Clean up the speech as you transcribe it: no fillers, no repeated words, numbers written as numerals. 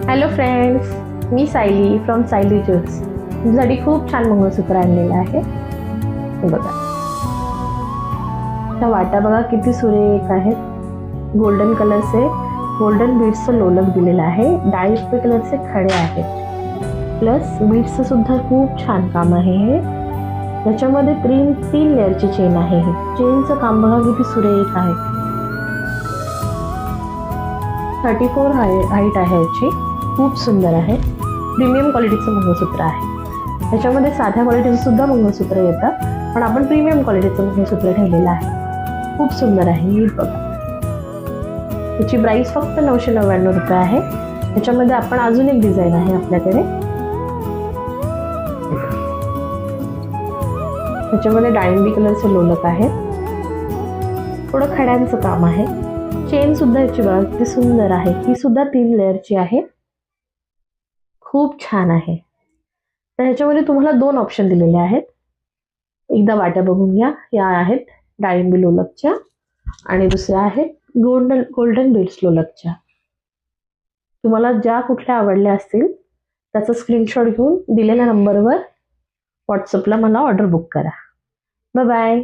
Hello friends, me Sayali from Sayali jewels. तुमच्यासाठी खूप छान मंगळसूत्र आणलेलं आहे. हे बघा, त्या वाट्या बघा किती सुरेख आहेत. गोल्डन कलरचे गोल्डन बीड्सचं लोलक दिलेलं आहे. डाळी कलरचे खडे आहेत, प्लस बीड्सचं सुद्धा खूप छान काम आहे. हे त्याच्यामध्ये तीन लेअरची चेन आहे. हे चेनचं काम बघा किती सुरेख आहे. 34 हाईट आहे याची. खूप सुंदर आहे. प्रीमियम क्वालिटीचं मंगळसूत्र आहे. त्याच्यामध्ये साध्या क्वालिटीचं सुद्धा मंगळसूत्र येतं, पण आपण प्रीमियम क्वालिटीचं मंगळसूत्र ठेवलेलं आहे. खूप सुंदर आहे. ही बघा, त्याची प्राइस फक्त 999 रुपये आहे. त्याच्यामध्ये आपण अजून एक डिझाईन आहे आपल्याकडे. त्याच्यामध्ये डाळिंबी कलरचे लोलक आहे. थोडं खड्यांचं काम आहे. चेन सुद्धा याची बघा किती सुंदर आहे. ही सुद्धा 3 लेअरची आहे. खूप छान आहे. तर ह्याच्यामध्ये तुम्हाला 2 ऑप्शन दिलेले आहेत. एकदा वाट्या बघून घ्या. या आहेत डाळिंबी लोलकच्या आणि दुसऱ्या आहेत गोल्डन बीड्स लोलकच्या. तुम्हाला ज्या कुठल्या आवडल्या असतील त्याचा स्क्रीनशॉट घेऊन दिलेल्या नंबरवर व्हॉट्सअपला मला ऑर्डर बुक करा. Bye bye.